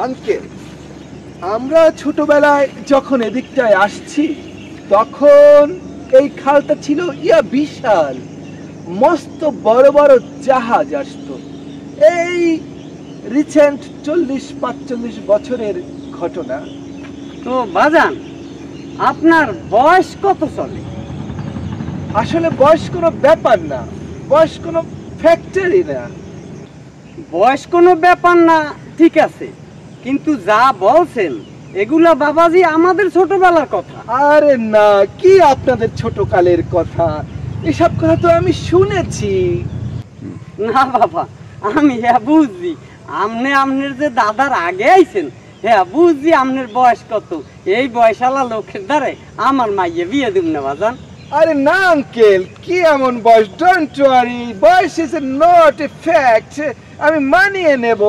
Uncle, আমরা ছোটবেলায় যখন এদিকটায় আসছি তখন এই খালটা ছিল বিশাল, মস্ত বড় বড় জাহাজ আসতো। এই রিসেন্ট 40-45 বছরের ঘটনা। তো বাজান, আপনার বয়স কত চলে? আসলে বয়স কোনো ব্যাপার না, বয়স কোনো ফ্যাক্টরি না। বয়স কোনো ব্যাপার না, ঠিক আছে, কিন্তু যা বলছেন এগুলা বাবাজি আমাদের ছোটবেলার কথা। আরে না, কি আপনাদের ছোটকালের কথা? এসব কথা তো আমি শুনেছি। না বাবা, আমি বুঝছি আমনের যে দাদার আগে আইছেন, বুঝছি আমনের বয়স কত। এই বয়সালা লোকের দ্বারে আমার মাইয়ে বিয়ে দিব না বাজান। আরে না আঙ্কেল, কি এমন বয়স? ডোন্ট ওয়ারি, বয়স ইজ নট এ ফ্যাক্ট, আমি মানিয়ে নেব।